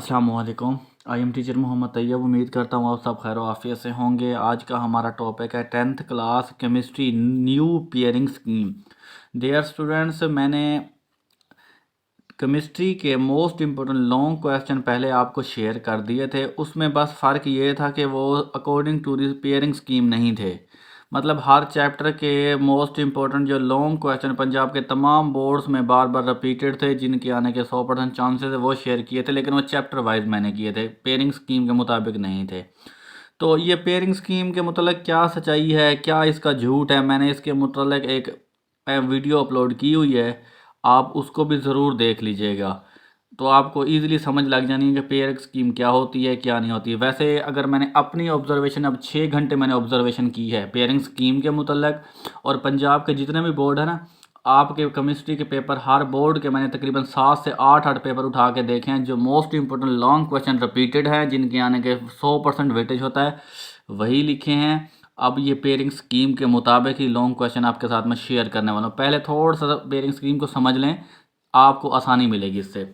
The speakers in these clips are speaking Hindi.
अस्सलामुअलैकुम। I am teacher Mohammad Tayyab. उम्मीद करता हूँ आप सब खैर आफियत से होंगे। आज का हमारा टॉपिक है 10th class chemistry new pairing scheme. Dear students, मैंने केमिस्ट्री के मोस्ट इम्पोर्टेंट लॉन्ग क्वेश्चन पहले आपको शेयर कर दिए थे। उसमें बस फ़र्क ये था कि वो according to the pairing scheme नहीं थे। मतलब हर चैप्टर के मोस्ट इम्पोर्टेंट जो लॉन्ग क्वेश्चन पंजाब के तमाम बोर्ड्स में बार बार रिपीटेड थे, जिनके आने के 100% चांसेस है, वो शेयर किए थे। लेकिन वो चैप्टर वाइज मैंने किए थे, पेयरिंग स्कीम के मुताबिक नहीं थे। तो ये पेयरिंग स्कीम के मतलब क्या सच्चाई है, क्या इसका झूठ है, मैंने इसके मतलब एक वीडियो अपलोड की हुई है। आप उसको भी ज़रूर देख लीजिएगा, तो आपको ईज़िली समझ लग जानी है कि पेयरिंग स्कीम क्या होती है क्या नहीं होती है। वैसे अगर मैंने अपनी ऑब्जर्वेशन, अब 6 घंटे मैंने ऑब्जर्वेशन की है पेयरिंग स्कीम के मुतल्लक, और पंजाब के जितने भी बोर्ड है ना, आपके केमिस्ट्री के पेपर हर बोर्ड के मैंने तकरीबन 7 से 8 पेपर उठा के देखे हैं। जो most important long question repeated हैं, जिनके आने के 100% वेटेज होता है, वही लिखे हैं। अब ये पेयरिंग स्कीम के मुताबिक ही लॉन्ग क्वेश्चन आपके साथ में शेयर करने वाला हूँ। पहले थोड़ा सा पेयरिंग स्कीम को समझ लें, आपको आसानी मिलेगी इससे।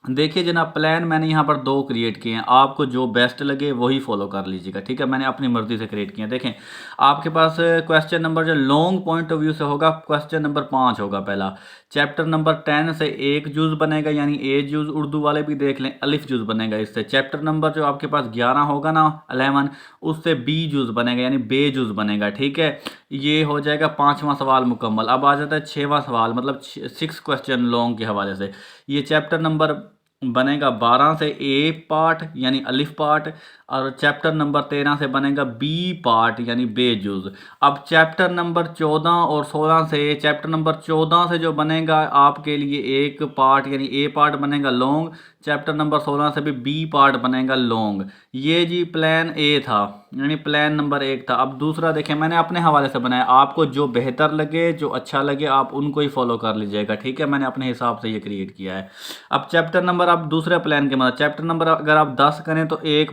देखिए जनाब, प्लान मैंने यहाँ पर 2 क्रिएट किए हैं। आपको जो बेस्ट लगे वही फॉलो कर लीजिएगा, ठीक है। मैंने अपनी मर्जी से क्रिएट किए हैं। देखें, आपके पास क्वेश्चन नंबर जो लॉन्ग पॉइंट ऑफ व्यू से होगा, क्वेश्चन नंबर 5 होगा पहला। चैप्टर नंबर 10 से एक जूज बनेगा, यानी ए जूज, उर्दू वाले भी देख लें, अलिफ जूज बनेगा इससे। चैप्टर नंबर जो आपके पास 11 होगा ना, 11, उससे बी जूज बनेगा, यानी बे जूज बनेगा, ठीक है। ये हो जाएगा 5वां सवाल मुकम्मल। अब आ जाता है 6वां सवाल, मतलब 6 क्वेश्चन लॉन्ग के हवाले से। ये चैप्टर नंबर बनेगा 12 से ए पार्ट यानी अलिफ पार्ट, और चैप्टर नंबर 13 से बनेगा बी पार्ट यानी बेजुज। अब चैप्टर नंबर 14 और 16 से, चैप्टर नंबर 14 से जो बनेगा आपके लिए एक पार्ट यानी ए पार्ट बनेगा लॉन्ग, चैप्टर नंबर 16 से भी बी पार्ट बनेगा लॉन्ग। ये जी प्लान ए था, यानी प्लान नंबर 1 था। अब दूसरा देखें, मैंने अपने हवाले से बनाया, आपको जो बेहतर लगे, जो अच्छा लगे, आप उनको ही फॉलो कर लीजिएगा, ठीक है। मैंने अपने हिसाब से ये क्रिएट किया है। अब चैप्टर नंबर, आप दूसरे प्लान के मतलब चैप्टर नंबर अगर आप 10 करें तो एक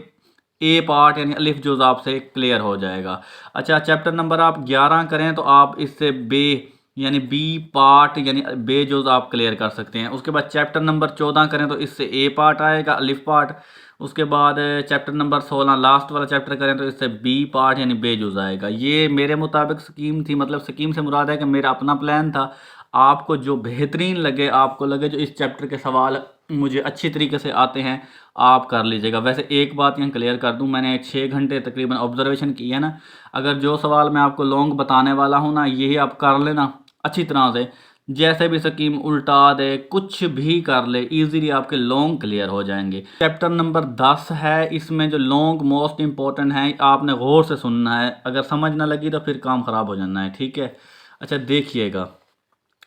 ए पार्ट यानी अलिफ जुज आपसे क्लियर हो जाएगा। अच्छा, चैप्टर नंबर आप 11 करें तो आप इससे बे यानी बी पार्ट यानी बे जुज आप क्लियर कर सकते हैं। उसके बाद चैप्टर नंबर 14 करें तो इससे ए पार्ट आएगा, अलिफ पार्ट। उसके बाद चैप्टर नंबर 16 लास्ट वाला चैप्टर करें तो इससे बी पार्ट यानी बे जुज आएगा। ये मेरे मुताबिक स्कीम थी, मतलब स्कीम से मुराद है कि मेरा अपना प्लान था। आपको जो बेहतरीन लगे, आपको लगे जो इस चैप्टर के सवाल मुझे अच्छी तरीके से आते हैं, आप कर लीजिएगा। वैसे एक बात यहाँ क्लियर कर दूं, मैंने 6 घंटे तकरीबन ऑब्जर्वेशन की है ना। अगर जो सवाल मैं आपको लॉन्ग बताने वाला हूँ ना, यही आप कर लेना अच्छी तरह से, जैसे भी स्कीम उल्टा दे, कुछ भी कर ले, इजीली आपके लॉन्ग क्लियर हो जाएंगे। चैप्टर नंबर 10 है, इसमें जो लॉन्ग मोस्ट इंपॉर्टेंट है, आपने गौर से सुनना है। अगर समझ ना लगी तो फिर काम ख़राब हो जाना है, ठीक है। अच्छा देखिएगा,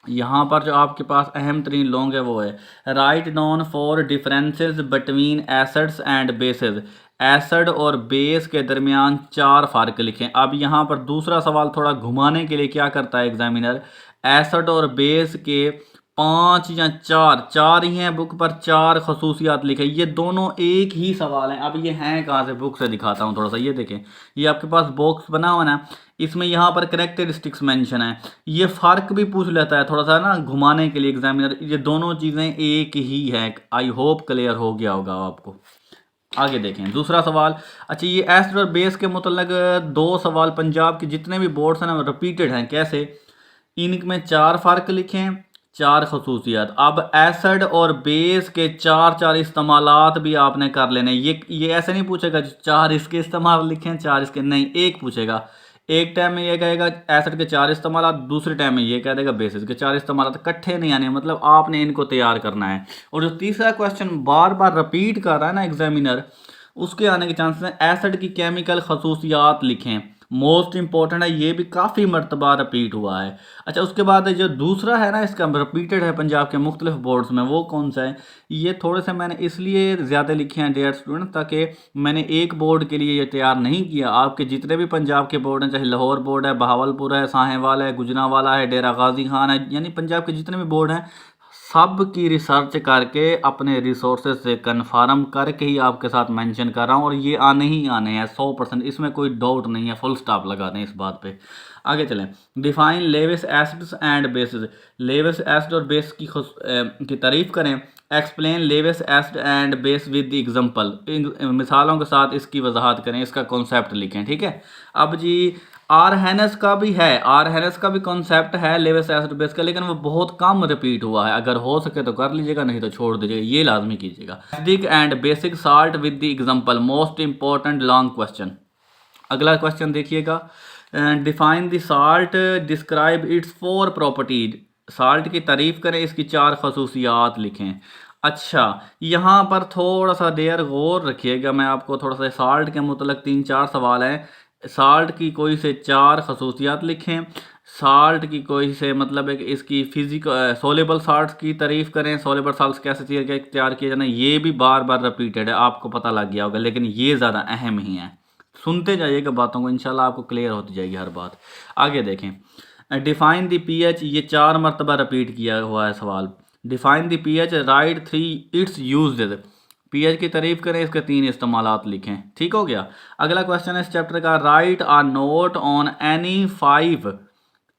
यहाँ पर जो आपके पास अहम तरीन लॉन्ग है वो है, write down for differences between acids and basis. Acid और बेस के दरमियान 4 फ़र्क लिखें। अब यहाँ पर दूसरा सवाल थोड़ा घुमाने के लिए क्या करता है एग्जामिनर, एसिड और बेस के 5 या 4, 4 ही हैं बुक पर, 4 खसूसियात लिखे। ये दोनों एक ही सवाल हैं। अब ये हैं कहाँ से, बुक से दिखाता हूँ थोड़ा सा। ये देखें, ये आपके पास बॉक्स बना हुआ ना, इसमें यहाँ पर करेक्टरिस्टिक्स मेंशन है। ये फ़र्क भी पूछ लेता है थोड़ा सा ना घुमाने के लिए एग्जामिनर। ये दोनों चीज़ें एक ही हैं। आई होप क्लियर हो गया होगा आपको। आगे देखें दूसरा सवाल। अच्छा, ये एसिड और बेस के मुतल्लक 2 सवाल पंजाब के जितने भी बोर्ड्स हैं ना, रिपीटेड हैं। कैसे, इनमें 4 फ़र्क लिखें, 4 खसूसियात। अब एसिड और बेस के 4 इस्तेमालात भी आपने कर लेने। ये ऐसे नहीं पूछेगा 4 इसके इस्तेमाल लिखें 4 इसके, नहीं, एक पूछेगा। एक टाइम में ये कहेगा एसिड के 4 इस्तेमाल, दूसरे टाइम में ये कह देगा बेसिस के 4 इस्तेमाल, इकट्ठे नहीं आने, मतलब आपने इनको तैयार करना है। और जो तीसरा क्वेश्चन बार बार रिपीट कर रहा है ना एग्जामिनर, उसके आने के चांसेस हैं। एसिड की केमिकल खसूसियात लिखें, मोस्ट इंपॉर्टेंट है, ये भी काफ़ी मरतबा रिपीट हुआ है। अच्छा, उसके बाद जो दूसरा है ना, इसका रिपीटेड है पंजाब के मुख्तलिफ बोर्ड्स में, वो कौन सा है। ये थोड़े से मैंने इसलिए ज़्यादा लिखे हैं डियर स्टूडेंट, ताकि मैंने एक बोर्ड के लिए ये तैयार नहीं किया। आपके जितने भी पंजाब के बोर्ड हैं, चाहे लाहौर बोर्ड है, बहावलपुर है, साहेवाल है, गुजरांवाला है, डेरा गाजी खान है, यानी पंजाब के जितने भी बोर्ड हैं, सब की रिसर्च करके अपने रिसोर्सेज से कन्फर्म करके ही आपके साथ मेंशन कर रहा हूँ। और ये आने ही आने हैं 100%, इसमें कोई डाउट नहीं है। फुल स्टॉप लगा दें इस बात पे। आगे चलें, define Lewis acids and bases. Lewis acid और बेस की तारीफ करें। Explain Lewis acid and base with the example, मिसालों के साथ इसकी वजाहत करें, इसका कॉन्सेप्ट लिखें। ठीक है, अब जी आरहेनस का भी है, आरहेनस का भी कॉन्सेप्ट है लेविस एसिड बेस का, लेकिन वो बहुत कम रिपीट हुआ है। अगर हो सके तो कर लीजिएगा, नहीं तो छोड़ दीजिएगा, ये लाजमी कीजिएगा। Acidic and basic salt with the example, most important long question. अगला क्वेश्चन देखिएगा, define the salt, describe it's 4 properties, salt की तारीफ करें, इसकी 4 खसूसियात लिखें। अच्छा, यहाँ पर थोड़ा सा देर गौर रखिएगा, मैं आपको थोड़ा सा साल्ट के मुतलक 3-4 सवाल हैं। साल्ट की कोई से 4 खसूसियात लिखें, साल्ट की कोई से मतलब है कि इसकी सोलेबल साल्ट की तारीफ करें, सोलेबल साल्ट कैसे तैयार किया जाना, ये भी बार बार रिपीटेड है, आपको पता लग गया होगा, लेकिन ये ज़्यादा अहम ही है। सुनते जाइएगा बातों को, इंशाल्लाह आपको क्लियर होती जाएगी हर बात। आगे देखें, डिफाइन द पीएच, ये 4 मरतबा रिपीट किया हुआ है सवाल। Define the pH, right 3 it's used, pH की तारीफ करें, इसके 3 इस्तेमालात लिखें। ठीक हो गया। अगला क्वेश्चन है इस चैप्टर का, write a note on any 5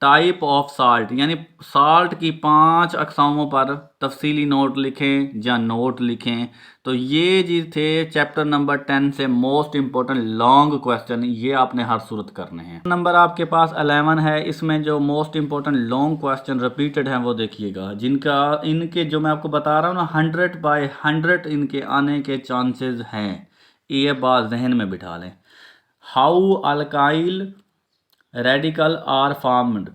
type of salt, यानी साल्ट की 5 अकसामों पर तफसीली नोट लिखें या नोट लिखें। तो ये जी थे चैप्टर नंबर 10 से मोस्ट इंपॉर्टेंट लॉन्ग क्वेश्चन, ये आपने हर सूरत करने हैं। नंबर आपके पास 11 है, इसमें जो most important long question repeated हैं वो देखिएगा, जिनका इनके जो मैं आपको बता रहा हूँ ना 100/100 इनके आने के चांसेस हैं, ये बात जहन में बिठा लें। How alkyl radical are formed,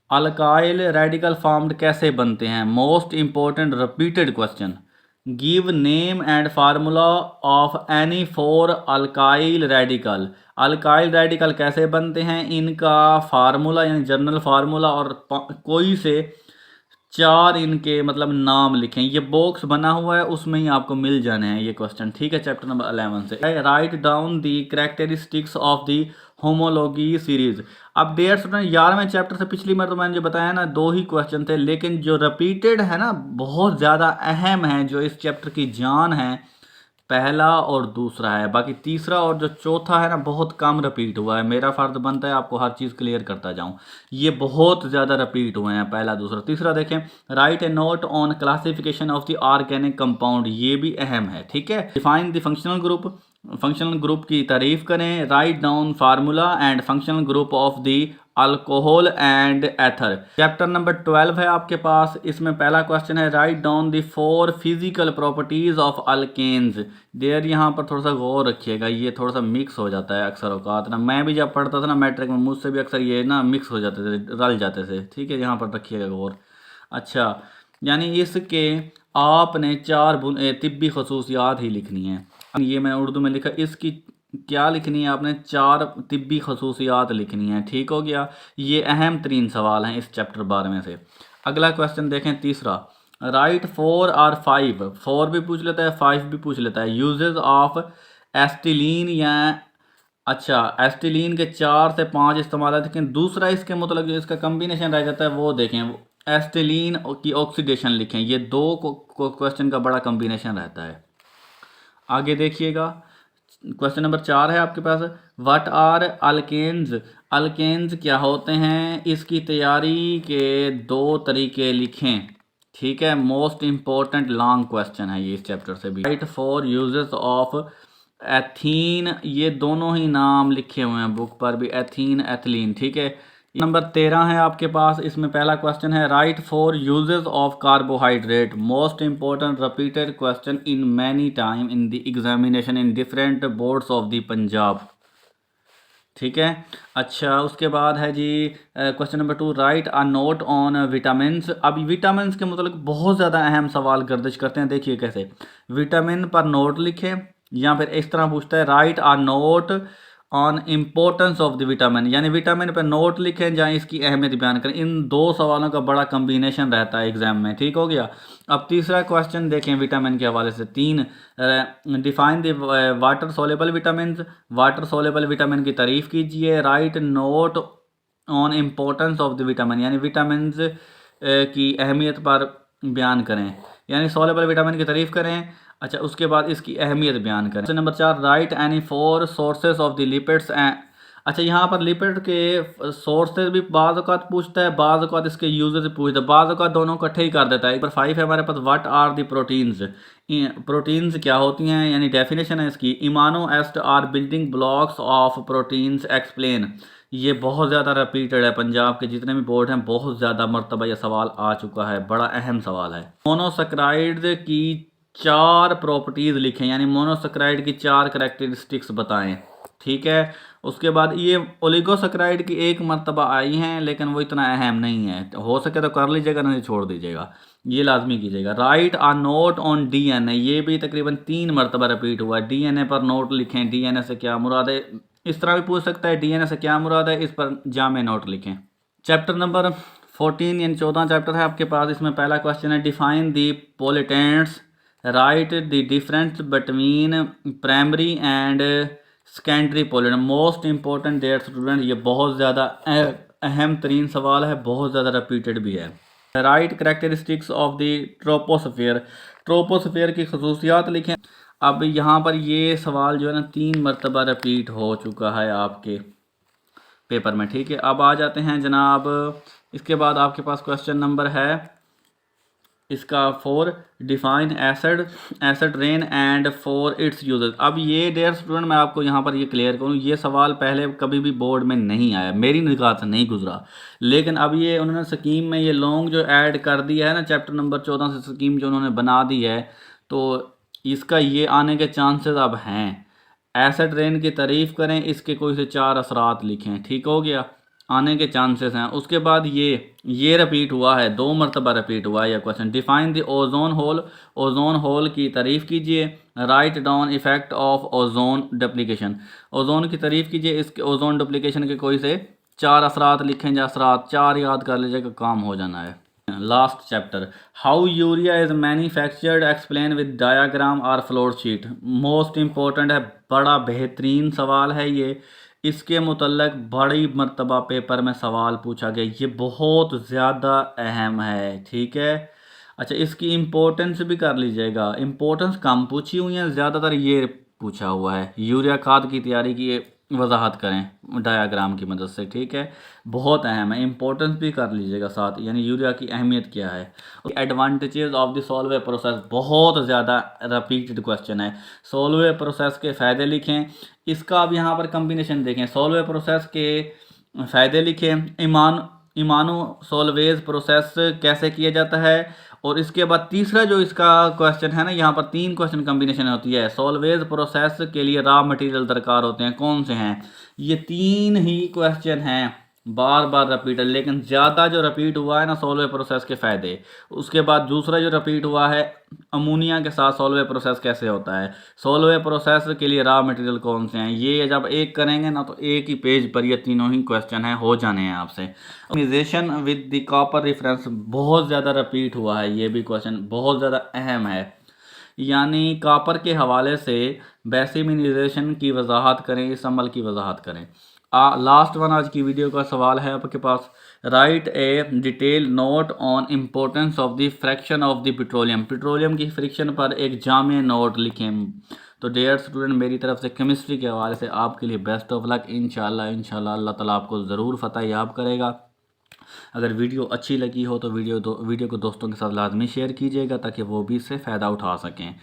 alkyl radical formed कैसे बनते हैं, most important repeated question. Give name and formula of any 4 alkyl radical, alkyl radical कैसे बनते हैं, इनका फार्मूला यानी जनरल फार्मूला, और कोई से 4 इनके मतलब नाम लिखें। ये बॉक्स बना हुआ है, उसमें ही आपको मिल जाने हैं ये क्वेश्चन। ठीक है, चैप्टर नंबर 11 से। Write down the characteristics of the homology series. अब डियर स्टूडेंट 11वें चैप्टर से पिछली बार तो मैंने जो बताया ना 2 ही क्वेश्चन थे, लेकिन जो रिपीटेड है ना बहुत ज़्यादा अहम है, जो इस चैप्टर की जान है, पहला और दूसरा है। बाकी तीसरा और जो चौथा है ना बहुत कम रिपीट हुआ है। मेरा फ़र्ज बनता है आपको हर चीज़ क्लियर करता जाऊं, ये बहुत ज़्यादा रिपीट हुए हैं, पहला दूसरा तीसरा। देखें, write a note on classification of the organic compound, ये भी अहम है। ठीक है, define the functional group, functional group की तारीफ करें, write down formula and functional group of the alcohol and ether. Chapter number 12 है आपके पास, इसमें पहला क्वेश्चन है, write down the 4 physical properties of alkanes. देर यहाँ पर थोड़ा सा गौर रखिएगा, ये थोड़ा सा मिक्स हो जाता है अक्सर औकात ना, मैं भी जब पढ़ता था ना मैट्रिक में, मुझसे भी अक्सर ये ना मिक्स हो जाते थे, रल जाते थे। ठीक है, यहाँ पर रखिएगा गौर। अच्छा, यानी इसके आपने 4 तिब्बी खसूसियात ही लिखनी है। ये मैंने उर्दू में लिखा, इसकी क्या लिखनी है आपने, 4 तिब्बी खसूसियात लिखनी है। ठीक हो गया, ये अहम तरीन सवाल हैं इस चैप्टर 12 से। अगला क्वेश्चन देखें, तीसरा, राइट 4 और 5, 4 भी पूछ लेता है 5 भी पूछ लेता है। यूजेस ऑफ एस्टिलीन, या अच्छा एस्टिलीन के 4 से 5 इस्तेमाल है, लेकिन दूसरा इसके मतलब जो इसका कम्बिनेशन रह जाता है वो देखें, एस्टिलीन की ऑक्सीडेशन लिखें। ये 2 क्वेश्चन का बड़ा कम्बिनेशन रहता है। आगे देखिएगा, क्वेश्चन नंबर 4 है आपके पास, व्हाट आर अल्केन्स, अल्केन्स क्या होते हैं, इसकी तैयारी के 2 तरीके लिखें। ठीक है, मोस्ट इंपॉर्टेंट लॉन्ग क्वेश्चन है ये इस चैप्टर से भी। राइट 4 यूजेस ऑफ एथीन, ये दोनों ही नाम लिखे हुए हैं बुक पर भी, एथीन एथिलीन। ठीक है, नंबर 13 है आपके पास, इसमें पहला क्वेश्चन है, write 4 uses of carbohydrate, most important repeated question in many time in the examination in different boards of the Punjab. ठीक है, अच्छा उसके बाद है जी question number 2, write a note on vitamins. अब विटामिन्स के मतलब बहुत ज़्यादा अहम सवाल गर्दिश करते हैं, देखिए कैसे, विटामिन पर नोट लिखें, या फिर इस तरह पूछता है, right a note on importance of the vitamin, यानी विटामिन पर नोट लिखें या इसकी अहमियत बयान करें। इन 2 सवालों का बड़ा कम्बिनेशन रहता है एग्जाम में। ठीक हो गया। अब तीसरा क्वेश्चन देखें विटामिन के हवाले से, 3, define the water soluble vitamin, water soluble vitamin की तारीफ कीजिए, right note on importance of the vitamin, यानी विटामिन की अहमियत पर बयान करें, यानी सोलेबल विटामिन की तारीफ करें। अच्छा, उसके बाद इसकी अहमियत बयान करें। Number 4, right any 4 sources of the lipids अच्छा, यहाँ पर लिपिड के सोर्सेज भी बाज़ औक़ात पूछता है, बाज़ औक़ात इसके यूजेस पूछता है, बाज़ औक़ात दोनों इकट्ठे ही कर देता है। एक बार 5 है हमारे पास, what are the proteins, proteins क्या होती हैं, यानी डेफिनेशन है इसकी। Amino acid are building blocks of proteins, explain. ये बहुत ज़्यादा रिपीटेड है, पंजाब के जितने भी बोर्ड हैं बहुत ज़्यादा मरतबा ये सवाल आ चुका है, बड़ा अहम सवाल है। मोनोसैकराइड की 4 प्रॉपर्टीज़ लिखें, यानी मोनोसैकराइड की 4 करैक्टरिस्टिक्स बताएं। ठीक है, उसके बाद ये ओलिगोसैकराइड की 1 मरतबा आई हैं, लेकिन वो इतना अहम नहीं है, हो सके तो कर लीजिएगा, नहीं छोड़ दीजिएगा, ये लाजमी कीजिएगा। Write a note on DNA, ये भी तकरीबन 3 मरतबा रिपीट हुआ है। डीएनए पर नोट लिखें, डीएनए से क्या मुराद है, इस तरह भी पूछ सकता है, डीएनए से क्या मुराद है, इस पर जामे नोट लिखें। चैप्टर नंबर 14 यानी 14 चैप्टर है आपके पास। इसमें पहला क्वेश्चन है, define the pollutants, write the difference between primary and secondary pollutant. Most important dear student, ये बहुत ज़्यादा अहम तरीन सवाल है, बहुत ज़्यादा रिपीटेड भी है। Right characteristics of the troposphere, troposphere की खसूसियात लिखें। अब यहाँ पर ये सवाल जो है ना 3 मरतबा रिपीट हो चुका है आपके पेपर में। ठीक है, अब आ जाते हैं जनाब, इसके बाद आपके पास क्वेश्चन नंबर है इसका 4, define acid, acid rain and for its uses. अब ये डियर स्टूडेंट मैं आपको यहाँ पर ये क्लियर करूँ, ये सवाल पहले कभी भी बोर्ड में नहीं आया, मेरी निगाह से नहीं गुजरा, लेकिन अब ये उन्होंने स्कीम में ये लॉन्ग जो ऐड कर दिया है ना, चैप्टर नंबर 14 से स्कीम जो उन्होंने बना दी है, तो इसका ये आने के चांसेस अब हैं। एसिड रेन की तारीफ़ करें, इसके कोई से 4 असरात लिखें, ठीक हो गया, आने के चांसेस हैं। उसके बाद ये रिपीट हुआ है, 2 मरतबा रिपीट हुआ है यह question. Define the ozone hole, ozone hole की तारीफ़ कीजिए। Write down effect of ozone duplication, ozone की तारीफ़ कीजिए, इसके ओजोन डुप्लीकेशन के कोई से 4 असरात लिखें, या असरात 4 याद कर लीजिएगा, काम हो जाना है। Last chapter, how urea is manufactured, explain with diagram और फ्लोर शीट। मोस्ट इंपॉर्टेंट है, बड़ा बेहतरीन सवाल है ये, इसके मुतल्लक बड़ी मरतबा पेपर में सवाल पूछा गया, ये बहुत ज़्यादा अहम है। ठीक है, अच्छा इसकी इम्पोर्टेंस भी कर लीजिएगा, इम्पोर्टेंस कम पूछी हुई है, ज़्यादातर ये पूछा हुआ है। यूरिया खाद की तैयारी की वजाहत करें डायाग्राम की मदद से। ठीक है, बहुत अहम है, इम्पोर्टेंस भी कर लीजिएगा साथ, यानी यूरिया की अहमियत क्या है। Advantages of the Solvay process, बहुत ज़्यादा रिपीटेड क्वेश्चन है। सॉल्वे प्रोसेस के फ़ायदे लिखें, इसका अब यहाँ पर कम्बिनेशन देखें, सॉल्वे प्रोसेस के फ़ायदे लिखें, इमानो सोल्वेज प्रोसेस कैसे किया जाता है, और इसके बाद तीसरा जो इसका क्वेश्चन है ना, यहाँ पर 3 क्वेश्चन कम्बिनेशन होती है। सॉल्वेज प्रोसेस के लिए रॉ मटेरियल दरकार होते हैं, कौन से हैं, ये 3 ही क्वेश्चन हैं बार बार रिपीटेड, लेकिन ज़्यादा जो रिपीट हुआ है ना सॉल्वे प्रोसेस के फ़ायदे। उसके बाद दूसरा जो रिपीट हुआ है, अमोनिया के साथ सॉल्वे प्रोसेस कैसे होता है, सॉल्वे प्रोसेस के लिए रॉ मटेरियल कौन से हैं। ये जब एक करेंगे ना तो एक ही पेज पर ये तीनों ही क्वेश्चन हैं, हो जाने हैं आपसे। Organisation with the copper reference, बहुत ज़्यादा रिपीट हुआ है, ये भी क्वेश्चन बहुत ज़्यादा अहम है, यानी कॉपर के हवाले से बेसिमिनाइजेशन की वजाहत करें, इस अमल की वजाहत करें। लास्ट वन आज की वीडियो का सवाल है आपके पास, write a detail note on importance of the fraction of the petroleum, petroleum की फ्रिक्शन पर एक जामे नोट लिखें। तो डियर स्टूडेंट, मेरी तरफ से केमिस्ट्री के हवाले से आपके लिए बेस्ट ऑफ लक, इंशाल्लाह अल्लाह ताला आपको ज़रूर फ़तह याब करेगा। अगर वीडियो अच्छी लगी हो तो वीडियो को दोस्तों के साथ लाजमी शेयर कीजिएगा, ताकि वो भी इससे फ़ायदा उठा सकें।